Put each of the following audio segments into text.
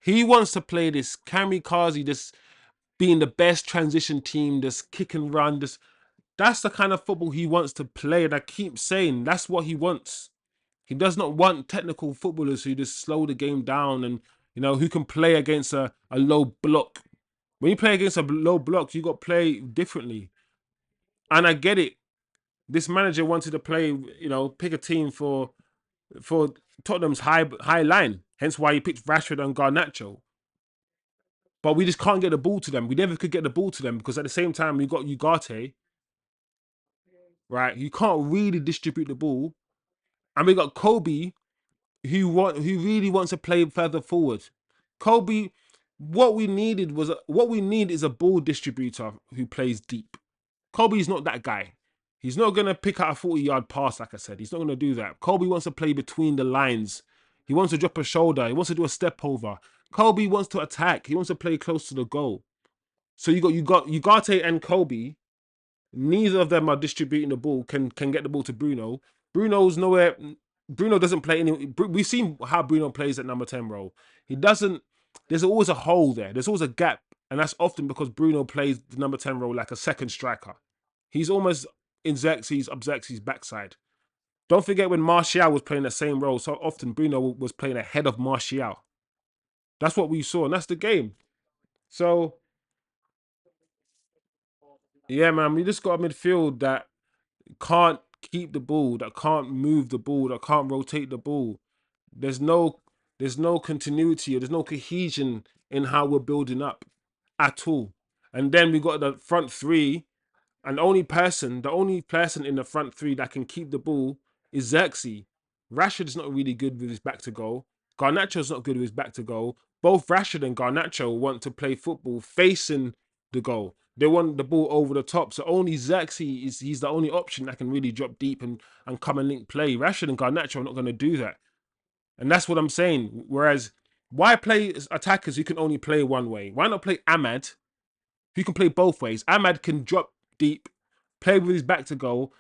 He wants to play this kamikaze, this being the best transition team, this kick and run, this. That's the kind of football he wants to play, and I keep saying that's what he wants. He does not want technical footballers who just slow the game down and, you know, who can play against a low block. When you play against a low block, you got to play differently. And I get it. This manager wanted to play, you know, pick a team for Tottenham's high line. Hence why he picked Rashford and Garnacho. But we just can't get the ball to them. We never could get the ball to them because at the same time we got Ugarte, right? You can't really distribute the ball, and we got Kobe, who really wants to play further forward. Kobe, what we need is a ball distributor who plays deep. Kobe's not that guy. He's not gonna pick out a 40-yard pass, like I said. He's not gonna do that. Kobe wants to play between the lines. He wants to drop a shoulder. He wants to do a step over. Kobe wants to attack. He wants to play close to the goal. So you got Ugarte and Kobe. Neither of them are distributing the ball. Can get the ball to Bruno. Bruno's nowhere. Bruno doesn't play any. We've seen how Bruno plays at number 10 role. He doesn't. There's always a hole there. There's always a gap, and that's often because Bruno plays the number 10 role like a second striker. He's almost in Zirkzee's backside. Don't forget when Martial was playing the same role. So often Bruno was playing ahead of Martial. That's what we saw, and that's the game. So yeah, man, we just got a midfield that can't keep the ball, that can't move the ball, that can't rotate the ball. There's no there's no continuity or there's no cohesion in how we're building up at all. And then we got the front three, and the only person in the front three that can keep the ball is Zirkzee. Rashford's not really good with his back to goal. Garnacho's not good with his back to goal. Both Rashford and Garnacho want to play football facing the goal. They want the ball over the top. So only Zirkzee he's the only option that can really drop deep and come and link play. Rashford and Garnacho are not going to do that. And that's what I'm saying. Whereas, why play attackers who can only play one way? Why not play Ahmad, who can play both ways? Ahmad can drop deep, play with his back to goal,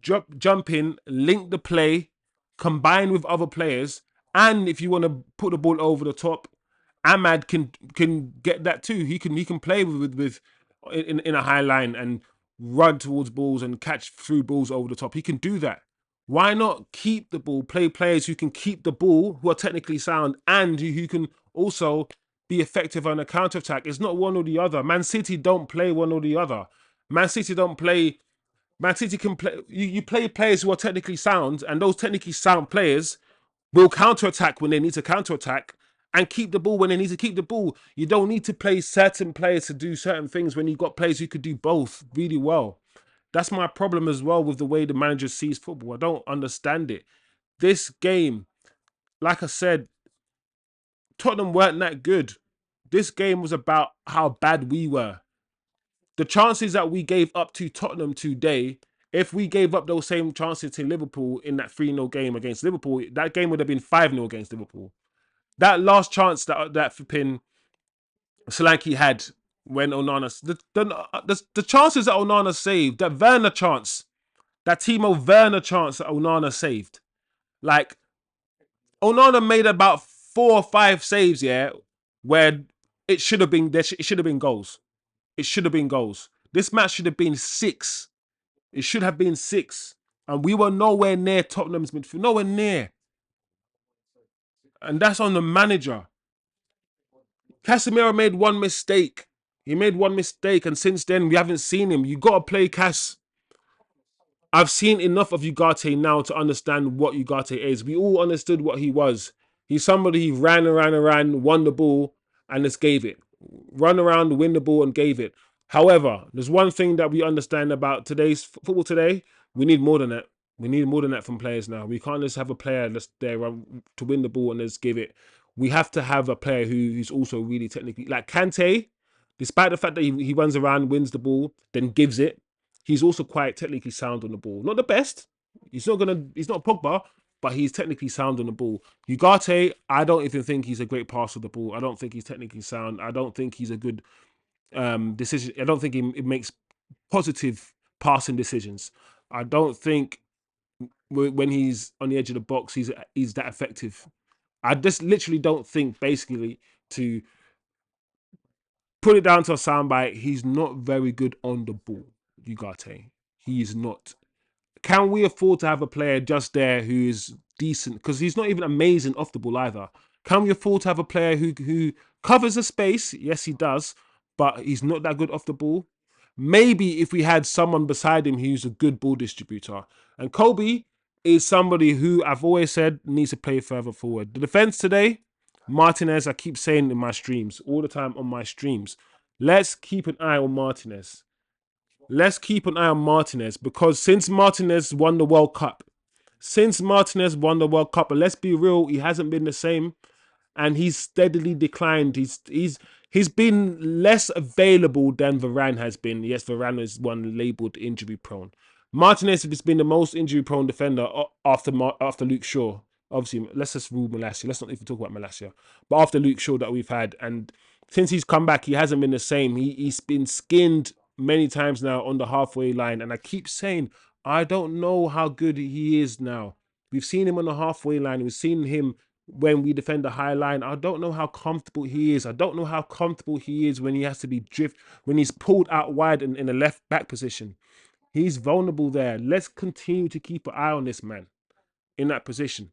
jump in, link the play, combine with other players, and if you want to put the ball over the top, Ahmad can get that too. He can play with in a high line and run towards balls and catch through balls over the top. He can do that. Why not keep the ball? Play players who can keep the ball, who are technically sound, and who can also be effective on a counter attack. It's not one or the other. Man City don't play one or the other. Man City don't play. Man City can play. You play players who are technically sound, and those technically sound players will counter attack when they need to counter attack and keep the ball when they need to keep the ball. You don't need to play certain players to do certain things when you've got players who could do both really well. That's my problem as well with the way the manager sees football. I don't understand it. This game, like I said, Tottenham weren't that good. This game was about how bad we were. The chances that we gave up to Tottenham today, if we gave up those same chances to Liverpool in that 3-0 game against Liverpool, that game would have been 5-0 against Liverpool. That last chance that flipping Solanke had when Onana, the chances that Onana saved, that Werner chance, that Timo Werner chance that Onana saved, like Onana made about 4 or 5 saves, yeah, where it should have been it should have been goals. It should have been goals. This match should have been 6. It should have been 6, and we were nowhere near Tottenham's midfield, nowhere near, and that's on the manager. Casemiro made one mistake. He made one mistake, and since then we haven't seen him. You got to play Cas. I've seen enough of Ugarte now to understand what Ugarte is. We all understood what he was. He's somebody who ran around and ran, won the ball, and just gave it. Run around, win the ball, and gave it. However, there's one thing that we understand about today's football today. We need more than that. We need more than that from players now. We can't just have a player that's there to win the ball and just give it. We have to have a player who's also really technically, like Kante, despite the fact that he runs around, wins the ball, then gives it. He's also quite technically sound on the ball. Not the best. He's not Pogba, but he's technically sound on the ball. Ugarte, I don't even think he's a great passer of the ball. I don't think he's technically sound. I don't think he's a good decision. I don't think he makes positive passing decisions. I don't think when he's on the edge of the box, he's that effective. I just literally don't think, basically, to put it down to a soundbite, he's not very good on the ball, Ugarte. He is not. Can we afford to have a player just there who is decent? Because he's not even amazing off the ball either. Can we afford to have a player who covers the space? Yes, he does, but he's not that good off the ball. Maybe if we had someone beside him who's a good ball distributor. And Kobe is somebody who I've always said needs to play further forward. The defense today, Martinez, I keep saying in my streams, all the time on my streams, let's keep an eye on Martinez. Let's keep an eye on Martinez because since Martinez won the World Cup, and let's be real, he hasn't been the same, and he's steadily declined. He's been less available than Varane has been. Yes, Varane is one labelled injury prone. Martinez has been the most injury prone defender after Luke Shaw. Obviously, let's just rule Malacia. Let's not even talk about Malacia. But after Luke Shaw that we've had, and since he's come back, he hasn't been the same. He's been skinned many times now on the halfway line, and I keep saying I don't know how good he is now. We've seen him on the halfway line. We've seen him when we defend the high line. I don't know how comfortable he is. I don't know how comfortable he is when he has to be when he's pulled out wide in a left back position. He's vulnerable there. Let's continue to keep an eye on this man in that position.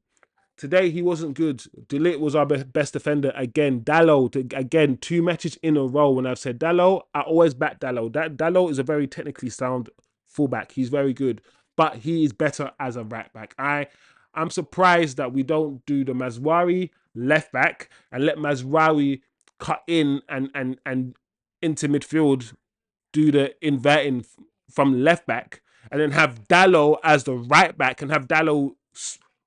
Today he wasn't good. Ligt was our best defender again. Dalot again, 2 matches in a row. When I've said Dalot, I always back Dalot. Dalot is a very technically sound fullback. He's very good, but he is better as a right back. I'm surprised that we don't do the Mazraoui left back and let Mazraoui cut in and into midfield, do the inverting from left back, and then have Dalot as the right back and have Dalot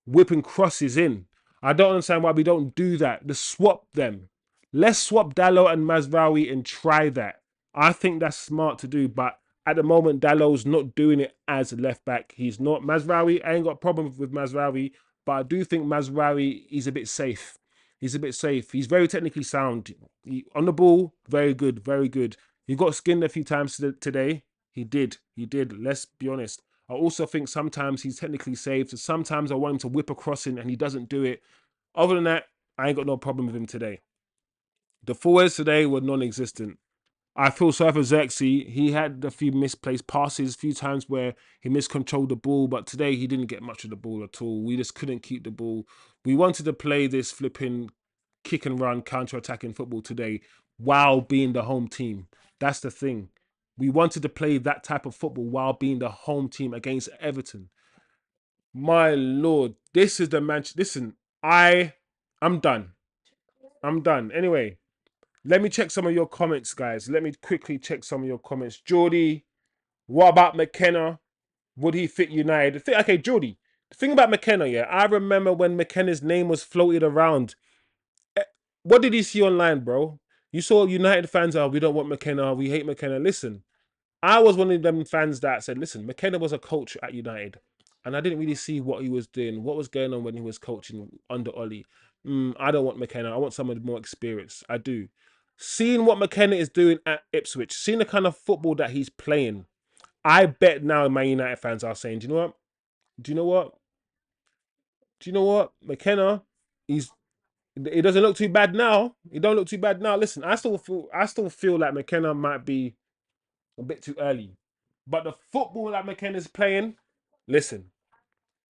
whipping crosses in. I don't understand why we don't do that. Just swap them. Let's swap Dalot and Mazraoui and try that. I think that's smart to do, but at the moment, Dalot's not doing it as a left back. He's not. Mazraoui, I ain't got a problem with Mazraoui, but I do think Mazraoui is a bit safe. He's a bit safe. He's very technically sound. On the ball, very good, very good. He got skinned a few times today. He did. He did. Let's be honest. I also think sometimes he's technically saved. So sometimes I want him to whip a crossing and he doesn't do it. Other than that, I ain't got no problem with him today. The forwards today were non-existent. I feel sorry for Zirkzee. He had a few misplaced passes, a few times where he miscontrolled the ball, but today he didn't get much of the ball at all. We just couldn't keep the ball. We wanted to play this flipping kick and run, counter-attacking football today while being the home team. That's the thing. We wanted to play that type of football while being the home team against Everton. My Lord, this is the match. Listen, I'm done. I'm done. Anyway, let me check some of your comments, guys. Let me quickly check some of your comments. Geordie, what about McKenna? Would he fit United? Okay, Geordie, the thing about McKenna, yeah, I remember when McKenna's name was floated around. What did he see online, bro? You saw United fans, we don't want McKenna, we hate McKenna. Listen, I was one of them fans that said, listen, McKenna was a coach at United, and I didn't really see what he was doing, what was going on when he was coaching under Ollie. I don't want McKenna. I want someone more experienced. I do. Seeing what McKenna is doing at Ipswich, seeing the kind of football that he's playing, I bet now my United fans are saying, do you know what? Do you know what? Do you know what? McKenna, it doesn't look too bad now. It don't look too bad now. Listen, I still feel like McKenna might be a bit too early. But the football that McKenna's playing, listen,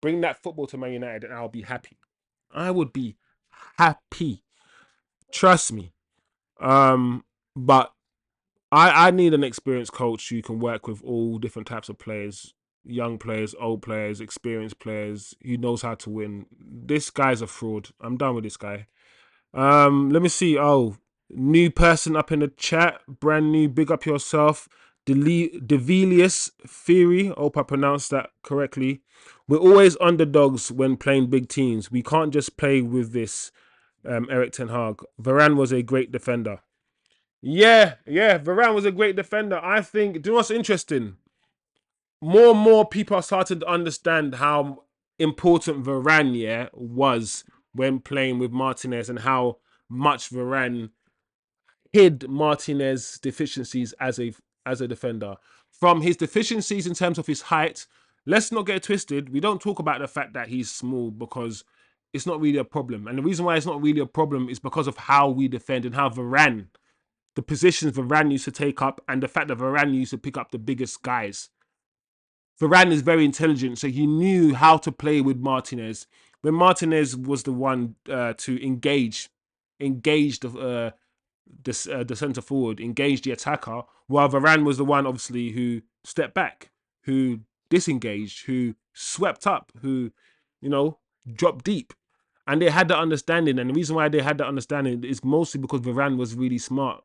bring that football to Man United and I'll be happy. I would be happy. Trust me. But I need an experienced coach who can work with all different types of players, young players, old players, experienced players, who knows how to win. This guy's a fraud. I'm done with this guy. Let me see. Oh, new person up in the chat, brand new. Big up yourself, Devilius Theory. Hope I pronounced that correctly. We're always underdogs when playing big teams. We can't just play with this. Eric Ten Hag. Varane was a great defender. Yeah, Varane was a great defender. I think. Do you know what's interesting? More and more people are starting to understand how important Varane, was when playing with Martinez and how much Varane hid Martinez's deficiencies as a defender. From his deficiencies in terms of his height, let's not get it twisted. We don't talk about the fact that he's small because it's not really a problem. And the reason why it's not really a problem is because of how we defend and how Varane, the positions Varane used to take up, and the fact that Varane used to pick up the biggest guys. Varane is very intelligent, so he knew how to play with Martinez. When Martinez was the one to engage the centre forward, engage the attacker, while Varane was the one, obviously, who stepped back, who disengaged, who swept up, who, dropped deep. And they had that understanding. And the reason why they had that understanding is mostly because Varane was really smart.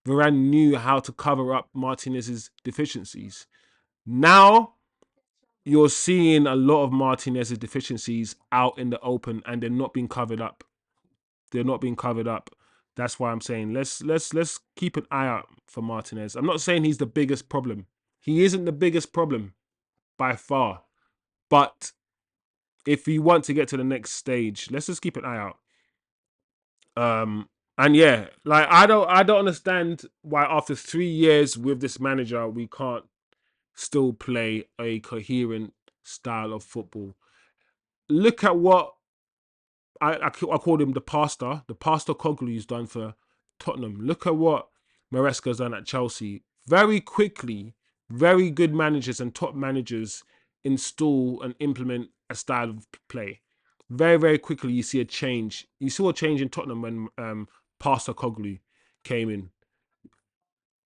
Varane knew how to cover up Martinez's deficiencies. Now you're seeing a lot of Martinez's deficiencies out in the open, and they're not being covered up. They're not being covered up. That's why I'm saying let's keep an eye out for Martinez. I'm not saying he's the biggest problem. He isn't the biggest problem by far. But if we want to get to the next stage, let's just keep an eye out. And yeah, like I don't understand why after 3 years with this manager we can't still play a coherent style of football. Look at what I called him the pastor Coglu's done for Tottenham. Look at what Maresca's done at Chelsea. Very quickly, very good managers and top managers install and implement a style of play. Very, very quickly, you see a change. You saw a change in Tottenham when Pastor Coglu came in.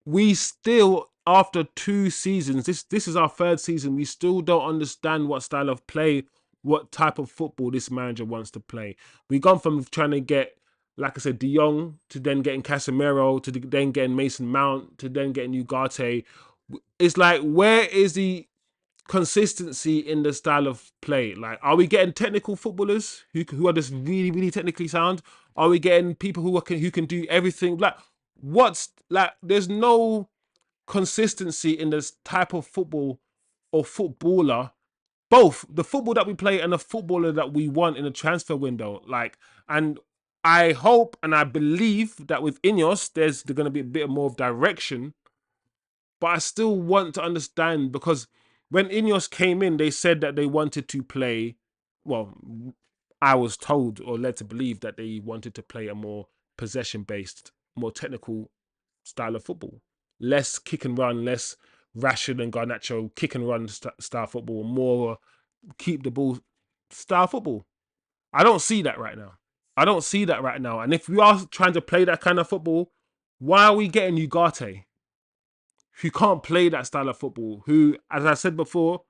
We still, after 2 seasons, this is our 3rd season, we still don't understand what style of play, what type of football this manager wants to play. We've gone from trying to get, like I said, De Jong, to then getting Casemiro, to then getting Mason Mount, to then getting Ugarte. It's like, where is the consistency in the style of play? Like, are we getting technical footballers who are just really, really technically sound? Are we getting people who can do everything? Like, there's no consistency in this type of football or footballer, both the football that we play and the footballer that we want in the transfer window. Like, and I hope and I believe that with INEOS, there's going to be a bit more of direction. But I still want to understand, because when INEOS came in, they said that they wanted to play, well, I was told or led to believe that they wanted to play a more possession-based, more technical style of football. Less kick and run, less Rashford and Garnacho kick and run style football, more keep the ball style football. I don't see that right now. And if we are trying to play that kind of football, why are we getting Ugarte, who can't play that style of football? Who, as I said before,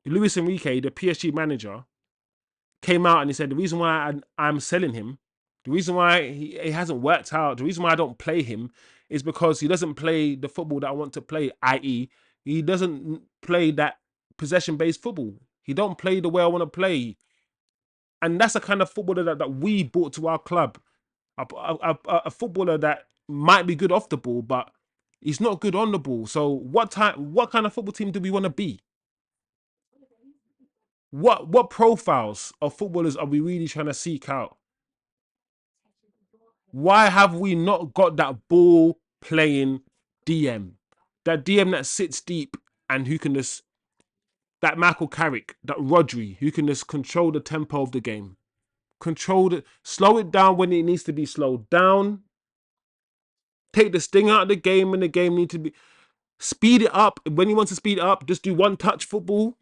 Luis Enrique, the PSG manager, came out and he said the reason why I'm selling him, the reason why he hasn't worked out, the reason why I don't play him is because he doesn't play the football that I want to play, i.e. he doesn't play that possession-based football. He don't play the way I want to play. And that's the kind of footballer that we brought to our club. A footballer that might be good off the ball, but he's not good on the ball. So what kind of football team do we want to be? What profiles of footballers are we really trying to seek out? Why have we not got that ball playing DM? That DM that sits deep and who can just, that Michael Carrick, that Rodri, who can just control the tempo of the game. Control it, slow it down when it needs to be slowed down. Take the sting out of the game when the game needs to be. Speed it up. When he wants to speed it up, just do one touch football.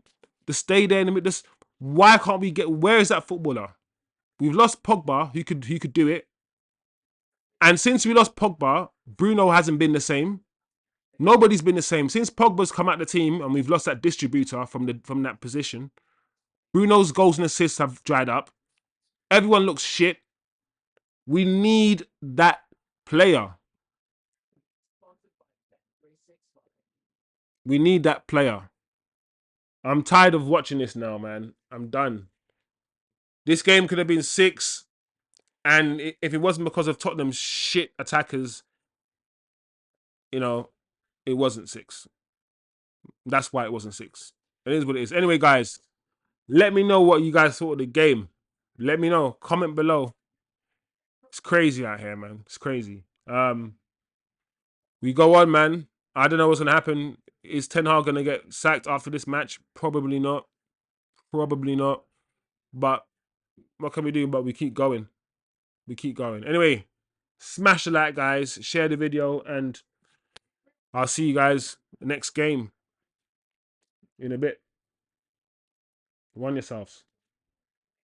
Just stay there in the middle. Why can't we get, where is that footballer? We've lost Pogba, who could do it. And since we lost Pogba, Bruno hasn't been the same. Nobody's been the same. Since Pogba's come out the team and we've lost that distributor from that position, Bruno's goals and assists have dried up. Everyone looks shit. We need that player. We need that player. I'm tired of watching this now, man. I'm done. This game could have been 6. And if it wasn't because of Tottenham's shit attackers, it wasn't 6. That's why it wasn't 6. It is what it is. Anyway, guys, let me know what you guys thought of the game. Let me know. Comment below. It's crazy out here, man. It's crazy. We go on, man. I don't know what's going to happen. Is Ten Hag going to get sacked after this match? Probably not. Probably not. But what can we do? But we keep going. We keep going. Anyway, smash the like, guys. Share the video, and I'll see you guys next game in a bit. Warn yourselves.